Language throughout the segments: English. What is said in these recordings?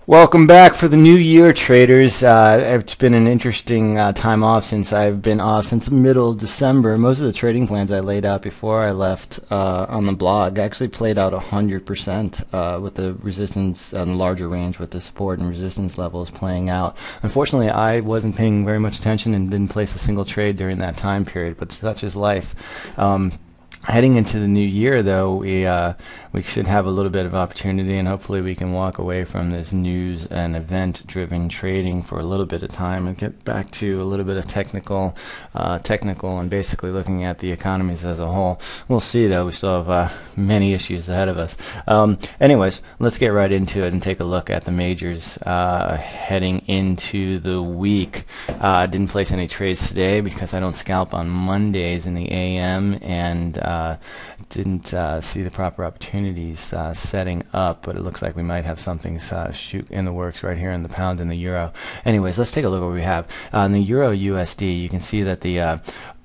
Welcome back for the new year, traders. It's been an interesting time off since I've been off since the middle of December. Most of the trading plans I laid out before I left on the blog actually played out 100% with the resistance on the larger range, with the support and resistance levels playing out. Unfortunately, I wasn't paying very much attention and didn't place a single trade during that time period, but such is life. Heading into the new year, though, we should have a little bit of opportunity, and hopefully we can walk away from this news and event-driven trading for a little bit of time and get back to a little bit of technical and basically looking at the economies as a whole. We'll see, though. We still have many issues ahead of us. Anyways, let's get right into it and take a look at the majors heading into the week. I didn't place any trades today because I don't scalp on Mondays in the AM, and didn't see the proper opportunities setting up, but it looks like we might have something shoot in the works right here in the pound and the euro. Anyways, let's take a look at what we have. In the euro USD, you can see that the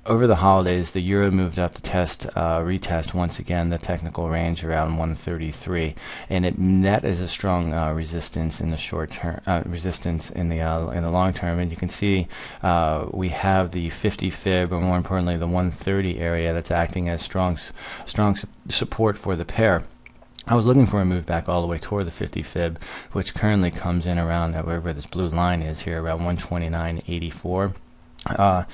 over the holidays, the euro moved up to retest once again the technical range around 133, and that is a strong resistance in the short term, resistance in the long term. And you can see we have the 50 fib, or more importantly, the 130 area that's acting as strong support for the pair. I was looking for a move back all the way toward the 50 fib, which currently comes in around wherever this blue line is here, around 129.84. And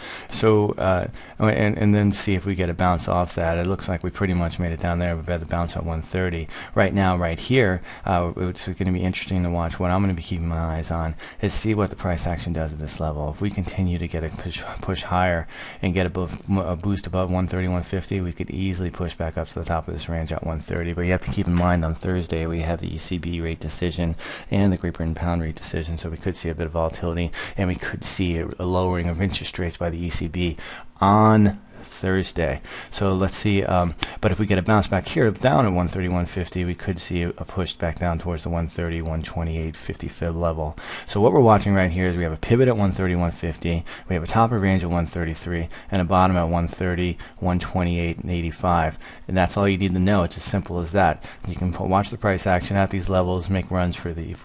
then see if we get a bounce off that. It looks like we pretty much made it down there. We've had the bounce at 130. Right now, right here, it's going to be interesting to watch. What I'm going to be keeping my eyes on is see what the price action does at this level. If we continue to get a push higher and get a boost above 130, 150, we could easily push back up to the top of this range at 130. But you have to keep in mind on Thursday we have the ECB rate decision and the Great Britain pound rate decision, so we could see a bit of volatility, and we could see a lowering of interest rates by the ECB on Thursday. So let's see, but if we get a bounce back here down at 130, 150, we could see a push back down towards the 130, 128, 50 fib level. So what we're watching right here is we have a pivot at 130, 150, we have a top of range at 133, and a bottom at 130, 128, and 85. And that's all you need to know. It's as simple as that. You can watch the price action at these levels, make runs for the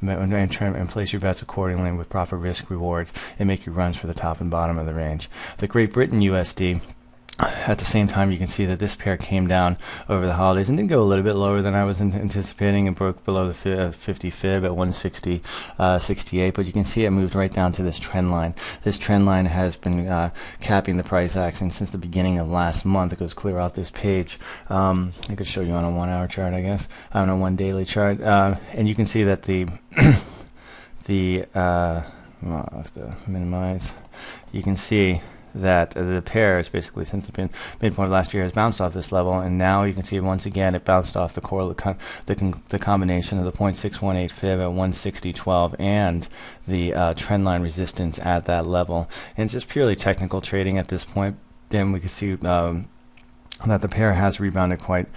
and place your bets accordingly with proper risk rewards, and make your runs for the top and bottom of the range. The Great Britain USD, at the same time, you can see that this pair came down over the holidays and did go a little bit lower than I was anticipating, and broke below the 50 fib at 160.68. But you can see it moved right down to this trend line. This trend line has been capping the price action since the beginning of last month. It goes clear out this page. I could show you on a 1 hour chart, I guess, on a 1 daily chart, and you can see that I'll have to minimize. You can see that the pair is basically, since the midpoint of last year, has bounced off this level, and now you can see once again it bounced off the combination of the 0.618 fib at 160.12 and the trend line resistance at that level. And it's just purely technical trading at this point. Then we can see that the pair has rebounded quite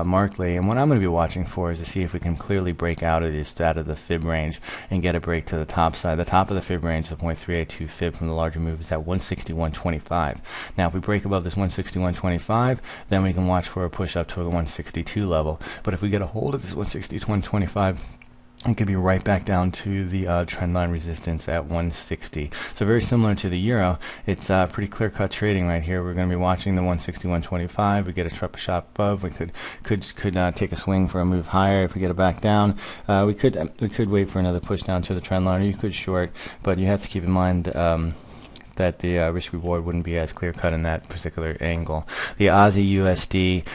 markedly, and what I'm going to be watching for is to see if we can clearly break out of the fib range and get a break to the top side. The top of the fib range, the 0.382 fib from the larger move, is at 161.25. Now if we break above this 161.25, then we can watch for a push up to the 162 level. But if we get a hold of this 161.25, it could be right back down to the trendline resistance at 160. So very similar to the euro, it's pretty clear-cut trading right here. We're going to be watching the 161.25. We get a shot above. We could take a swing for a move higher. If we get it back down, we could wait for another push down to the trend line, or you could short. But you have to keep in mind that the risk reward wouldn't be as clear cut in that particular angle. The Aussie USD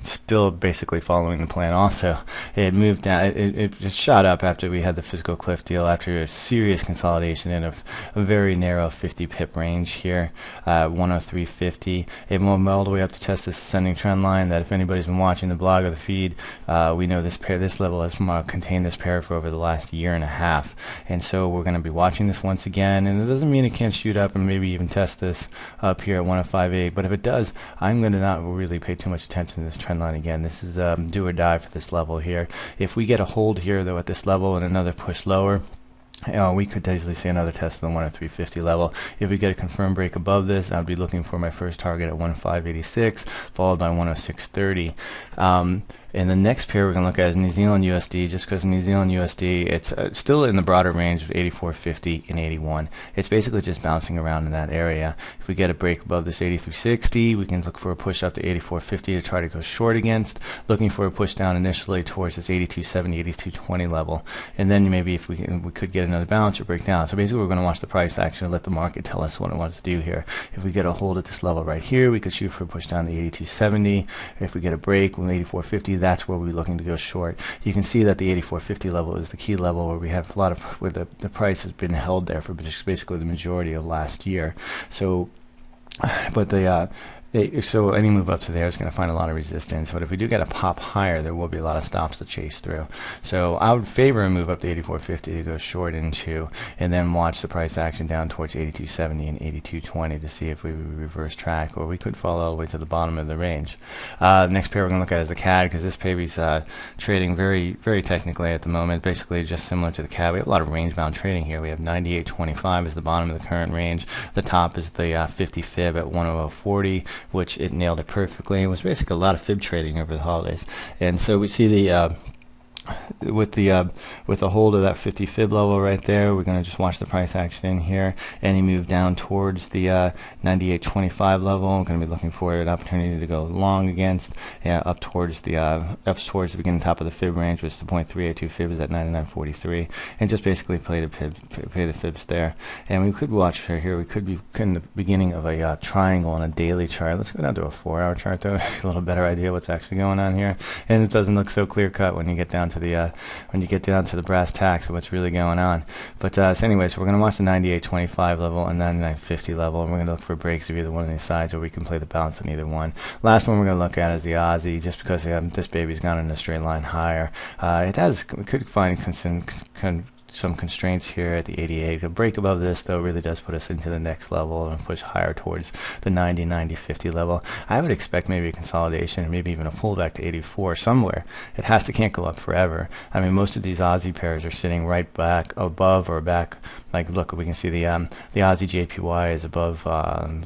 still basically following the plan. Also, it moved down, it shot up after we had the physical cliff deal, after a serious consolidation in a very narrow 50 pip range here, 103.50. It moved all the way up to test this ascending trend line that, if anybody's been watching the blog or the feed, we know this level has contained this pair for over the last year and a half. And so we're going to be watching this once again, and it doesn't mean it can't shoot up and maybe even test this up here at 105.8, but if it does, I'm going to not really pay too much attention to this trend line again. This is do or die for this level here. If we get a hold here, though, at this level and another push lower, we could easily see another test of the 103.50 level. If we get a confirmed break above this, I'd be looking for my first target at 105.86, followed by 106.30. And the next pair we're going to look at is New Zealand USD, just because New Zealand USD, it's still in the broader range of 84.50 and 81. It's basically just bouncing around in that area. If we get a break above this 83.60, we can look for a push up to 84.50 to try to go short against, looking for a push down initially towards this 82.70, 82.20 level. And then maybe if we could get another bounce or break down. So basically we're going to watch the price action and let the market tell us what it wants to do here. If we get a hold at this level right here, we could shoot for a push down to 82.70. If we get a break with 84.50, that's where we're looking to go short. You can see that the 84.50 level is the key level where we have a lot of where the price has been held there for basically the majority of last year. So, but so any move up to there is going to find a lot of resistance, but if we do get a pop higher, there will be a lot of stops to chase through. So I would favor a move up to 84.50 to go short into, and then watch the price action down towards 82.70 and 82.20 to see if we reverse track, or we could fall all the way to the bottom of the range. Next pair we're going to look at is the CAD, because this pair's trading very, very technically at the moment, basically just similar to the CAD. We have a lot of range-bound trading here. We have 98.25 as the bottom of the current range. The top is the 50 fib at 100.40. Which it nailed it perfectly. It was basically a lot of fib trading over the holidays, and so we see the with the hold of that 50 fib level right there, we're going to just watch the price action in here. Any move down towards the 98.25 level, I'm going to be looking for an opportunity to go long against, up towards the beginning top of the fib range, which is the 0.382 fib is at 99.43, and just basically play the fibs there. And we could watch here. We could be in the beginning of a triangle on a daily chart. Let's go down to a 4-hour chart though, a little better idea what's actually going on here. And it doesn't look so clear cut when you get down to the brass tacks of what's really going on. But so anyways, we're going to watch the 98.25 level and 99.50 level, and we're going to look for breaks of either one of these sides, or we can play the bounce on either one. Last one we're going to look at is the Aussie, just because this baby's gone in a straight line higher. We could find some constraints here at the 88. A break above this though really does put us into the next level and push higher towards the 90-50 level. I would expect maybe a consolidation, maybe even a pullback to 84 somewhere. It can't go up forever. I mean, most of these Aussie pairs are sitting right back above or back. Like, look, we can see the AUDJPY is above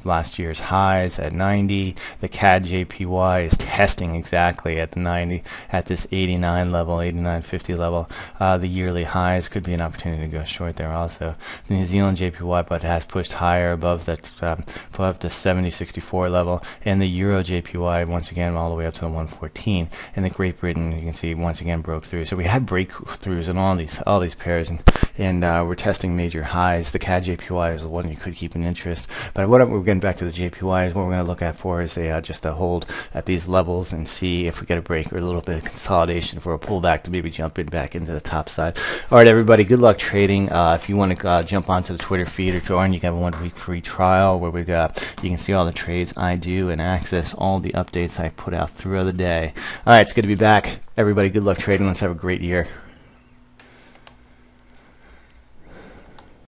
last year's highs at 90. The CADUSD is testing exactly at the 90, at this 89 level, 89.50 level. The yearly highs could be an opportunity to go short there also. The New Zealand JPY, but has pushed higher above that, above the 70.64 level, and the Euro JPY once again all the way up to the 114. And the Great Britain, you can see, once again broke through. So we had breakthroughs in all these pairs, and we're testing major highs. The CAD-JPY is the one you could keep in interest. But what we're getting back to the JPY is what we're going to look at for is just a hold at these levels and see if we get a break or a little bit of consolidation for a pullback to maybe jump in back into the top side. All right, everybody, good luck trading. If you want to jump onto the Twitter feed or join, you can have a 1-week free trial where you can see all the trades I do and access all the updates I put out throughout the day. All right, it's good to be back. Everybody, good luck trading. Let's have a great year.